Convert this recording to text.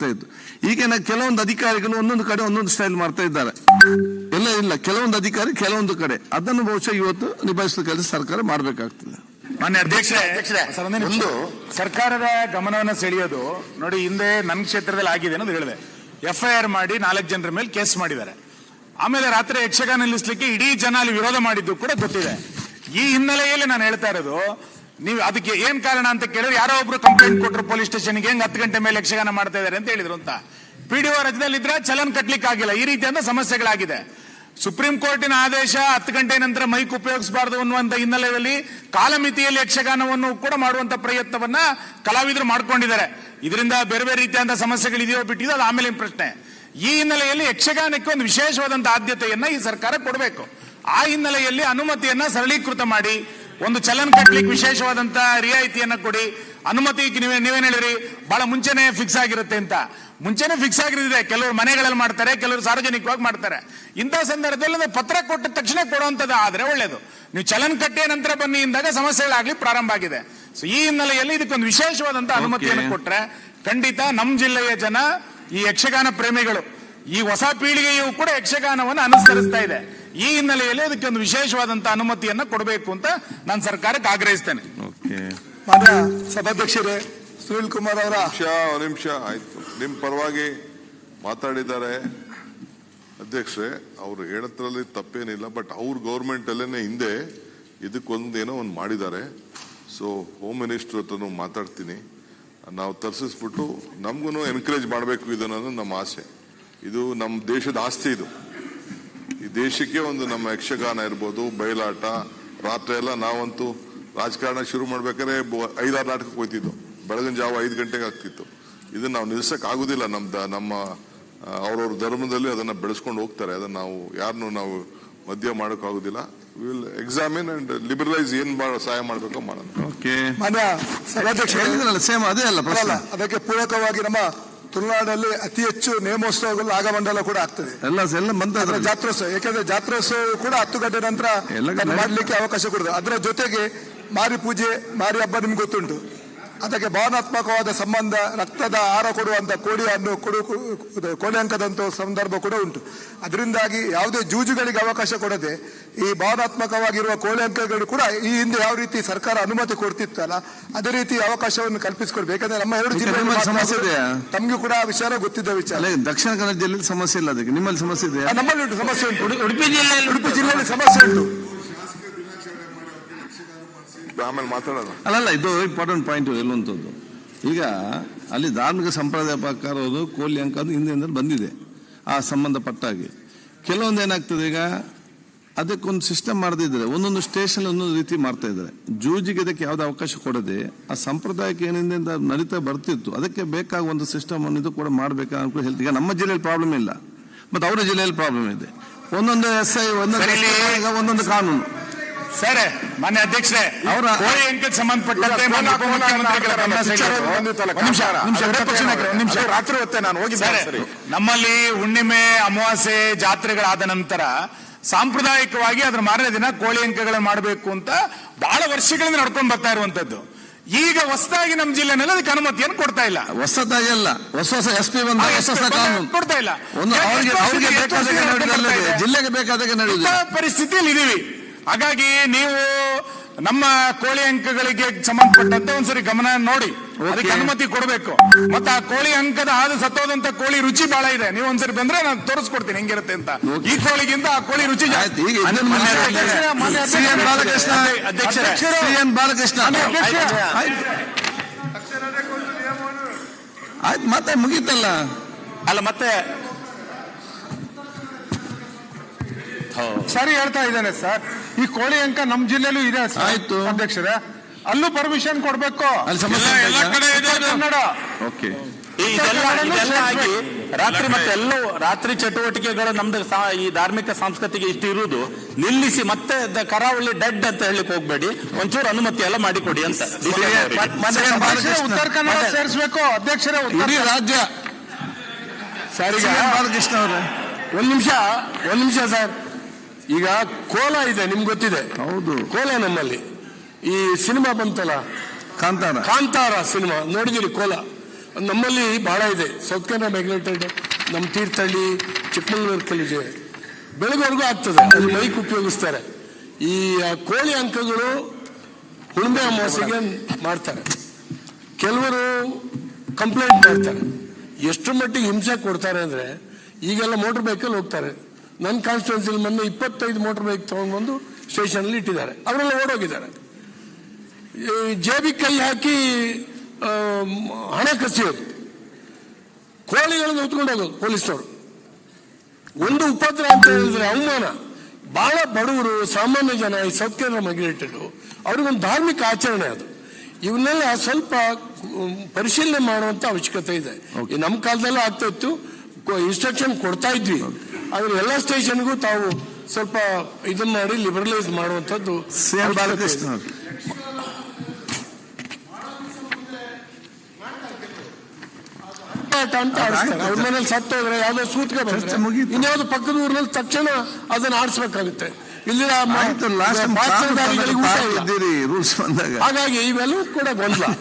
ಇತ್ತು. ಈಗಿನ ಕೆಲವೊಂದು ಅಧಿಕಾರಿಗಳು ಒಂದೊಂದು ಕಡೆ ಒಂದೊಂದು ಸ್ಟೈಲ್ ಮಾಡ್ತಾ ಇದ್ದಾರೆ. ಎಲ್ಲ ಇಲ್ಲ, ಕೆಲವೊಂದು ಅಧಿಕಾರಿ ಕೆಲವೊಂದು ಕಡೆ ಅದನ್ನು ಬಹುಶಃ ಇವತ್ತು ನಿಭಾಯಿಸುವ ಕೆಲಸ ಸರ್ಕಾರ ಮಾಡಬೇಕಾಗ್ತದೆ. ಮಾನ್ಯ ಅಧ್ಯಕ್ಷರೇ, ಒಂದು ಸರ್ಕಾರದ ಗಮನವನ್ನು ಸೆಳೆಯೋದು ನೋಡಿ, ಹಿಂದೆ ನನ್ನ ಕ್ಷೇತ್ರದಲ್ಲಿ ಆಗಿದೆ ಅನ್ನೋದು ಹೇಳಿದೆ. FIR ಮಾಡಿ 4 ಜನರ ಮೇಲೆ ಕೇಸ್ ಮಾಡಿದ್ದಾರೆ. ಆಮೇಲೆ ರಾತ್ರಿ ಯಕ್ಷಗಾನ ನಿಲ್ಲಿಸಲಿಕ್ಕೆ ಇಡೀ ಜನ ಅಲ್ಲಿ ವಿರೋಧ ಮಾಡಿದ್ದು ಕೂಡ ಗೊತ್ತಿದೆ. ಈ ಹಿನ್ನೆಲೆಯಲ್ಲಿ ನಾನು ಹೇಳ್ತಾ ಇರೋದು, ನೀವು ಅದಕ್ಕೆ ಏನ್ ಕಾರಣ ಅಂತ ಕೇಳಿದ್ರೆ, ಯಾರೋ ಒಬ್ರು ಕಂಪ್ಲೇಂಟ್ ಕೊಟ್ಟರು ಪೊಲೀಸ್ ಸ್ಟೇಷನ್ಗೆ, ಹೆಂಗ್ 10 ಗಂಟೆ ಮೇಲೆ ಯಕ್ಷಗಾನ ಮಾಡ್ತಾ ಇದಾರೆ ಅಂತ ಹೇಳಿದ್ರು ಅಂತ. PDO ರಜದಲ್ಲಿದ್ರೆ ಚಲನ್ ಕಟ್ಲಿಕ್ಕೆ ಆಗಿಲ್ಲ. ಈ ರೀತಿಯಾದ ಸಮಸ್ಯೆಗಳಾಗಿದೆ. ಸುಪ್ರೀಂ ಕೋರ್ಟಿನ ಆದೇಶ 10 ಗಂಟೆ ನಂತರ ಮೈಕ್ ಉಪಯೋಗಿಸಬಾರದು ಅನ್ನುವಂತ ಹಿನ್ನೆಲೆಯಲ್ಲಿ ಕಾಲಮಿತಿಯಲ್ಲಿ ಯಕ್ಷಗಾನವನ್ನು ಕೂಡ ಮಾಡುವಂತ ಪ್ರಯತ್ನವನ್ನ ಕಲಾವಿದರು ಮಾಡ್ಕೊಂಡಿದ್ದಾರೆ. ಇದರಿಂದ ಬೇರೆ ಬೇರೆ ರೀತಿಯಾದ ಸಮಸ್ಯೆಗಳಿದೆಯೋ ಬಿಟ್ಟಿದೋ ಅದು ಆಮೇಲಿನ ಪ್ರಶ್ನೆ. ಈ ಹಿನ್ನೆಲೆಯಲ್ಲಿ ಯಕ್ಷಗಾನಕ್ಕೆ ಒಂದು ವಿಶೇಷವಾದಂತಹ ಆದ್ಯತೆಯನ್ನ ಈ ಸರ್ಕಾರ ಕೊಡಬೇಕು. ಆ ಹಿನ್ನೆಲೆಯಲ್ಲಿ ಅನುಮತಿಯನ್ನ ಸರಳೀಕೃತ ಮಾಡಿ, ಒಂದು ಚಲನ್ ಕಟ್ಲಿಕ್ಕೆ ವಿಶೇಷವಾದಂತಹ ರಿಯಾಯಿತಿಯನ್ನ ಕೊಡಿ. ಅನುಮತಿ ನೀವೇನ್ ಹೇಳಿದ್ರಿ, ಬಹಳ ಮುಂಚೆನೆ ಫಿಕ್ಸ್ ಆಗಿರುತ್ತೆ ಅಂತ. ಮುಂಚೆನೆ ಫಿಕ್ಸ್ ಆಗಿರುತ್ತೆ. ಕೆಲವರು ಮನೆಗಳಲ್ಲಿ ಮಾಡ್ತಾರೆ, ಕೆಲವರು ಸಾರ್ವಜನಿಕವಾಗಿ ಮಾಡ್ತಾರೆ. ಇಂತಹ ಸಂದರ್ಭದಲ್ಲಿ ಪತ್ರ ಕೊಟ್ಟ ತಕ್ಷಣ ಕೊಡುವಂತದ್ದು ಆದ್ರೆ ಒಳ್ಳೇದು. ನೀವು ಚಲನ್ ಕಟ್ಟೆ ನಂತರ ಬನ್ನಿ ಇಂದಾಗ ಸಮಸ್ಯೆಗಳಾಗ್ಲಿ ಪ್ರಾರಂಭ ಆಗಿದೆ. ಸೊ ಈ ಹಿನ್ನೆಲೆಯಲ್ಲಿ ಇದಕ್ಕೊಂದು ವಿಶೇಷವಾದಂತಹ ಅನುಮತಿಯನ್ನು ಕೊಟ್ರೆ ಖಂಡಿತ ನಮ್ಮ ಜಿಲ್ಲೆಯ ಜನ, ಈ ಯಕ್ಷಗಾನ ಪ್ರೇಮಿಗಳು, ಈ ಹೊಸ ಪೀಳಿಗೆಯು ಕೂಡ ಯಕ್ಷಗಾನವನ್ನು ಅನುಸರಿಸ್ತಾ ಇದೆ. ಈ ಹಿನ್ನೆಲೆಯಲ್ಲಿ ಅದಕ್ಕೆ ಒಂದು ವಿಶೇಷವಾದಂತಹ ಅನುಮತಿಯನ್ನ ಕೊಡಬೇಕು ಅಂತ ನಾನು ಸರ್ಕಾರಕ್ಕೆ ಆಗ್ರಹಿಸ್ತೇನೆ. ಮಾನ್ಯ ಸಭಾಧ್ಯಕ್ಷರೇ, ಸುನಿಲ್ ಕುಮಾರ್ ಅವರ ನಿಮಿಷ ಆಯ್ತು. ನಿಮ್ ಪರವಾಗಿ ಮಾತಾಡಿದ್ದಾರೆ ಅಧ್ಯಕ್ಷರೇ. ಅವ್ರು ಹೇಳತ್ರಲ್ಲಿ ತಪ್ಪೇನಿಲ್ಲ. ಬಟ್ ಅವ್ರ ಗೌರ್ಮೆಂಟ್ ಅಲ್ಲೇನೆ ಹಿಂದೆ ಇದಕ್ಕೊಂದೇನೋ ಒಂದು ಮಾಡಿದ್ದಾರೆ. ಸೊ ಹೋಮ್ ಮಿನಿಸ್ಟರ್ ಹತ್ರನೂ ಮಾತಾಡ್ತೀನಿ. ನಾವು ತರಿಸಿಸ್ಬಿಟ್ಟು ನಮ್ಗೂ ಎನ್ಕರೇಜ್ ಮಾಡಬೇಕು ಇದನ್ನೋದು ನಮ್ಮ ಆಸೆ. ಇದು ನಮ್ಮ ದೇಶದ ಆಸ್ತಿ. ಇದು ಈ ದೇಶಕ್ಕೆ ಒಂದು ನಮ್ಮ ಯಕ್ಷಗಾನ ಇರ್ಬೋದು, ಬಯಲಾಟ, ರಾತ್ರಿ ಎಲ್ಲ ನಾವಂತೂ ರಾಜಕಾರಣ ಶುರು ಮಾಡ್ಬೇಕಾದ್ರೆ 5-6 ನಾಟಕಕ್ಕೆ ಹೋಗ್ತಿದ್ದು. ಬೆಳಗಿನ ಜಾವ 5 ಗಂಟೆಗೆ ಆಗ್ತಿತ್ತು. ಇದನ್ನ ನಾವು ನಿಲ್ಸಕ್ ಆಗುದಿಲ್ಲ. ನಮ್ಮ ಅವ್ರವ್ರ ಧರ್ಮದಲ್ಲಿ ಅದನ್ನ ಬೆಳೆಸ್ಕೊಂಡು ಹೋಗ್ತಾರೆ. ಅದನ್ನ ನಾವು ಯಾರನ್ನು ನಾವು ಮಧ್ಯ ಮಾಡಕ್ ಆಗುದಿಲ್ಲ. ವಿಲ್ ಎಕ್ಸಾಮಿನ್ ಅಂಡ್ ಲಿಬರಲೈಸ್ ಏನ್ ಸಹಾಯ ಮಾಡ್ಬೇಕೋ ಮಾಡೋಣ. ಮಾನ್ಯ ಸಭಾಧ್ಯಕ್ಷ, ಸೇಮ್ ಅದೇ ಅಲ್ಲ ಪ್ರಶ್ನೆ. ಅದಕ್ಕೆ ಪೂರಕವಾಗಿ ನಮ್ಮ ತುಳುನಾಡಲ್ಲಿ ಅತಿ ಹೆಚ್ಚು ನೇಮೋತ್ಸವಗಳು ನಾಗಮಂಡಲ ಕೂಡ ಆಗ್ತದೆ. ಎಲ್ಲ ಬಂದ ಜಾತ್ರೋತ್ಸವ, ಯಾಕಂದ್ರೆ ಜಾತ್ರೋತ್ಸವ ಕೂಡ 10 ಗಂಟೆ ನಂತರ ಮಾಡಲಿಕ್ಕೆ ಅವಕಾಶ ಕೊಡುದು. ಅದರ ಜೊತೆಗೆ ಮಾರಿ ಪೂಜೆ, ಮಾರಿ ಹಬ್ಬ ನಿಮ್ಗೆ ಗೊತ್ತುಂಟು. ಅದಕ್ಕೆ ಭಾವನಾತ್ಮಕವಾದ ಸಂಬಂಧ, ರಕ್ತದ ಆಹಾರ ಕೊಡುವಂತ ಕೋಳಿಯನ್ನು ಕೋಳಿ ಅಂಕದಂತ ಸಂದರ್ಭ ಕೂಡ ಉಂಟು. ಅದರಿಂದಾಗಿ ಯಾವುದೇ ಜೂಜುಗಳಿಗೆ ಅವಕಾಶ ಕೊಡದೆ ಈ ಭಾವನಾತ್ಮಕವಾಗಿರುವ ಕೋಳಿ ಅಂಕಗಳು ಕೂಡ ಈ ಹಿಂದೆ ಯಾವ ರೀತಿ ಸರ್ಕಾರ ಅನುಮತಿ ಕೊಡ್ತಿತ್ತಲ್ಲ, ಅದೇ ರೀತಿ ಅವಕಾಶವನ್ನು ಕಲ್ಪಿಸಿಕೊಡ್ಬೇಕು. ಯಾಕಂದ್ರೆ ನಮ್ಮ 2 ಜಿಲ್ಲೆಯಲ್ಲಿ ಸಮಸ್ಯೆ ಇದೆ. ತಮ್ಗೂ ಕೂಡ ವಿಚಾರ ಗೊತ್ತಿದ್ದ ವಿಚಾರ. ದಕ್ಷಿಣ ಕನ್ನಡ ಜಿಲ್ಲೆಯಲ್ಲಿ ಸಮಸ್ಯೆ ಇಲ್ಲ. ಅದಕ್ಕೆ ನಿಮ್ಮಲ್ಲಿ ಸಮಸ್ಯೆ ಇದೆ? ನಮ್ಮಲ್ಲಿ ಉಂಟು ಸಮಸ್ಯೆ ಉಂಟು. ಉಡುಪಿ ಜಿಲ್ಲೆಯಲ್ಲಿ ಸಮಸ್ಯೆ ಉಂಟು. ಆಮೇಲೆ ಮಾತಾಡೋಣ. ಅಲ್ಲಲ್ಲ, ಇದು ಇಂಪಾರ್ಟೆಂಟ್ ಪಾಯಿಂಟ್ ಎಲ್ಲುವಂಥದ್ದು. ಈಗ ಅಲ್ಲಿ ಧಾರ್ಮಿಕ ಸಂಪ್ರದಾಯ ಪ್ರಕಾರ ಕೋಲಿ ಅಂಕ ಅದು ಹಿಂದೆ ಬಂದಿದೆ. ಆ ಸಂಬಂಧಪಟ್ಟಾಗಿ ಕೆಲವೊಂದು ಏನಾಗ್ತದೆ, ಈಗ ಅದಕ್ಕೊಂದು ಸಿಸ್ಟಮ್ ಮಾಡದಿದ್ರೆ ಒಂದೊಂದು ಸ್ಟೇಷನ್ ಒಂದೊಂದು ರೀತಿ ಮಾಡ್ತಾ ಇದ್ದಾರೆ. ಜೂಜಿಗೆ ಅದಕ್ಕೆ ಯಾವುದೇ ಅವಕಾಶ ಕೊಡದೆ ಆ ಸಂಪ್ರದಾಯಕ್ಕೆ ಏನಿಂದ ನಡೀತಾ ಬರ್ತಿತ್ತು, ಅದಕ್ಕೆ ಬೇಕಾಗುವ ಒಂದು ಸಿಸ್ಟಮ್ ಅನ್ನು ಇದು ಕೂಡ ಮಾಡಬೇಕಾ ಅಂತ ಹೇಳ್ತೀವಿ. ಈಗ ನಮ್ಮ ಜಿಲ್ಲೆಯಲ್ಲಿ ಪ್ರಾಬ್ಲಮ್ ಇಲ್ಲ, ಮತ್ತೆ ಅವರ ಜಿಲ್ಲೆಯಲ್ಲಿ ಪ್ರಾಬ್ಲಮ್ ಇದೆ. ಒಂದೊಂದು SI ಒಂದೊಂದು ಕಾನೂನು. ಸರ್, ಮಾನ್ಯ ಅಧ್ಯಕ್ಷರೇ, ಅವರ ಕೋಳಿ ಅಂಕಕ್ಕೆ ಸಂಬಂಧಪಟ್ಟಂತೆ ರಾತ್ರಿ ಹೊತ್ತೆ ನಾನು ಹೋಗಿದ್ದೆ. ನಮ್ಮಲ್ಲಿ ಹುಣ್ಣಿಮೆ, ಅಮಾವಾಸ್ಯೆ, ಜಾತ್ರೆಗಳಾದ ನಂತರ ಸಾಂಪ್ರದಾಯಿಕವಾಗಿ ಅದರ ಮಾರನೇ ದಿನ ಕೋಳಿ ಅಂಕಗಳನ್ನು ಮಾಡಬೇಕು ಅಂತ ಬಹಳ ವರ್ಷಗಳಿಂದ ನಡ್ಕೊಂಡು ಬರ್ತಾ ಇರುವಂತದ್ದು. ಈಗ ಹೊಸದಾಗಿ ನಮ್ಮ ಜಿಲ್ಲೆನಲ್ಲಿ ಅದಕ್ಕೆ ಅನುಮತಿಯನ್ನು ಕೊಡ್ತಾ ಇಲ್ಲ. ಹೊಸದಾಗಿ ಅಲ್ಲ, ಹೊಸ SP ಹೊಸ ಕಾನೂನು ಕೊಡ್ತಾ ಇಲ್ಲ. ಜಿಲ್ಲೆಗೆ ಬೇಕಾದಾಗ ನಡೆಯುವ ಪರಿಸ್ಥಿತಿಯಲ್ಲಿ ಇದೀವಿ. ಹಾಗಾಗಿ ನೀವು ನಮ್ಮ ಕೋಳಿ ಅಂಕಗಳಿಗೆ ಸಂಬಂಧಪಟ್ಟಂತೆ ಒಂದ್ಸರಿ ಗಮನ ನೋಡಿ, ಅದಕ್ಕೆ ಅನುಮತಿ ಕೊಡಬೇಕು. ಮತ್ತೆ ಆ ಕೋಳಿ ಅಂಕದ ಆದ ಸತ್ತೋದಂತ ಕೋಳಿ ರುಚಿ ಬಹಳ ಇದೆ. ನೀವು ಒಂದ್ಸರಿ ಬಂದ್ರೆ ನಾನು ತೋರಿಸ್ಕೊಡ್ತೀನಿ ಹೆಂಗಿರುತ್ತೆ ಅಂತ. ಈ ಕೋಳಿಗಿಂತ ಆ ಕೋಳಿ ರುಚಿ ಜಾಸ್ತಿ. ಬಾಲಕೃಷ್ಣ ಆಯ್ತು, ಮತ್ತೆ ಮುಗೀತಲ್ಲ. ಅಲ್ಲ, ಮತ್ತೆ ಸರಿ ಹೇಳ್ತಾ ಇದ್ದೇನೆ ಸರ್. ಈ ಕೋಳಿ ಅಂಕ ನಮ್ಮ ಜಿಲ್ಲೆಲೂ ಇದೆ. ಆಯ್ತು ಅಧ್ಯಕ್ಷರೇ, ಅಲ್ಲೂ ಪರ್ಮಿಷನ್ ಕೊಡ್ಬೇಕು. ಅಲ್ಲಿ ಸಮಸ್ಯೆ ಕನ್ನಡ. ಓಕೆ. ಇದೆಲ್ಲ ಆಗಿ ರಾತ್ರಿ ಮತ್ತೆ ರಾತ್ರಿ ಚಟುವಟಿಕೆಗಳು ನಮ್ದು ಈ ಧಾರ್ಮಿಕ ಸಂಸ್ಕೃತಿಗೆ ಇಷ್ಟು ಇರುವುದು ನಿಲ್ಲಿಸಿ ಮತ್ತೆ ಕರಾವಳಿ ಡೆಡ್ ಅಂತ ಹೇಳಲಿಕ್ಕೆ ಹೋಗ್ಬೇಡಿ. ಒಂಚೂರು ಅನುಮತಿ ಎಲ್ಲ ಮಾಡಿಕೊಡಿ ಅಂತ ಉತ್ತರ ಕನ್ನಡ ಸೇರಿಸಬೇಕು ಅಧ್ಯಕ್ಷರೇ. ಇಡೀ ರಾಜ್ಯ. ಸರಿ ಬಾಲಕೃಷ್ಣ ಅವರೇ, ಒಂದ್ ನಿಮಿಷ ಸರ್. ಈಗ ಕೋಲ ಇದೆ, ನಿಮ್ಗೆ ಗೊತ್ತಿದೆ. ಹೌದು, ಕೋಲ ನಮ್ಮಲ್ಲಿ ಈ ಸಿನಿಮಾ ಬಂತಲ್ಲ, ಕಾಂತಾರ ಸಿನಿಮಾ ನೋಡಿದಿರಿ. ಕೋಲ ನಮ್ಮಲ್ಲಿ ಬಹಳ ಇದೆ. ಸೌತ್ ಕೆನರಾ ಮ್ಯಾಗ್ನೆಟೆಡ್, ನಮ್ಮ ತೀರ್ಥಹಳ್ಳಿ, ಚಿಕ್ಕಮಗಳೂರು ಕಲಿಜೆ ಬೆಳಗ್ವರೆಗೂ ಆಗ್ತದೆ. ಅಲ್ಲಿ ಮೈಕ್ ಉಪಯೋಗಿಸ್ತಾರೆ. ಈ ಕೋಳಿ ಅಂಕಗಳು ಹುಣ್ಣಿಮೆ ಅಮಾವಾಸ್ಯೆಗೆ ಮಾಡ್ತಾರೆ. ಕೆಲವರು ಕಂಪ್ಲೇಂಟ್ ಮಾಡ್ತಾರೆ. ಎಷ್ಟು ಮಟ್ಟಿಗೆ ಹಿಂಸೆ ಕೊಡ್ತಾರೆ ಅಂದ್ರೆ, ಈಗೆಲ್ಲ ಮೋಟರ್ ಬೈಕಲ್ಲಿ ಹೋಗ್ತಾರೆ. ನನ್ನ ಕಾನ್ಸ್ಟಿಟ್ಯೂನ್ಸಿಲಿ ಮೊನ್ನೆ 25 ಮೋಟರ್ ಬೈಕ್ ತಗೊಂಡ್ಬಂದು ಸ್ಟೇಷನ್ ಇಟ್ಟಿದ್ದಾರೆ. ಅವರೆಲ್ಲ ಓಡೋಗಿದ್ದಾರೆ. ಜೇಬಿ ಕೈ ಹಾಕಿ ಹಣ ಕಸಿಯೋದು, ಕೋಳಿಗಳನ್ನು ಹೊತ್ಕೊಂಡು ಹೋಗೋದು ಪೊಲೀಸ್ನವರು. ಒಂದು ಉಪದ್ರ ಅಂತ ಹೇಳಿದ್ರೆ ಅವಮಾನ. ಬಹಳ ಬಡವರು, ಸಾಮಾನ್ಯ ಜನ, ಈ ಸೌತ್ ಕೆನರಾ ಮೈಗ್ರೇಟೆಡ್, ಅವ್ರಿಗೊಂದು ಧಾರ್ಮಿಕ ಆಚರಣೆ ಅದು. ಇವನ್ನೆಲ್ಲ ಸ್ವಲ್ಪ ಪರಿಶೀಲನೆ ಮಾಡುವಂತ ಅವಶ್ಯಕತೆ ಇದೆ. ಈ ನಮ್ಮ ಕಾಲದಲ್ಲೂ ಆಗ್ತಾ ಇತ್ತು, ಇನ್ಸ್ಟ್ರಕ್ಷನ್ ಕೊಡ್ತಾ ಇದ್ವಿ. ಆದ್ರೆ ಎಲ್ಲ ಸ್ಟೇಷನ್ಗೂ ತಾವು ಸ್ವಲ್ಪ ಇದನ್ನ ಮಾಡಿ ಲಿಬರಲೈಸ್ ಮಾಡುವಂತದ್ದು. ಬಾಲಕೃಷ್ಣ ಅಂತ ಆಡಿಸ್ತಾರೆ. ಅವ್ರ ಮನೇಲಿ ಸತ್ತೋದ್ರೆ ಯಾವ್ದೋ ಸೂತ್ಕ ಬಂದ್ರೆ ಇನ್ಯಾವ್ದು ಪಕ್ಕದ ಊರಿನಲ್ಲಿ ತಕ್ಷಣ ಅದನ್ನ ಆಡಿಸ್ಬೇಕಾಗುತ್ತೆ. ಇಲ್ಲಿ ರೂಲ್ಸ್ ಬಂದಾಗ ಹಾಗಾಗಿ ಇವೆಲ್ಲವೂ ಕೂಡ ಗೊಂದಲ.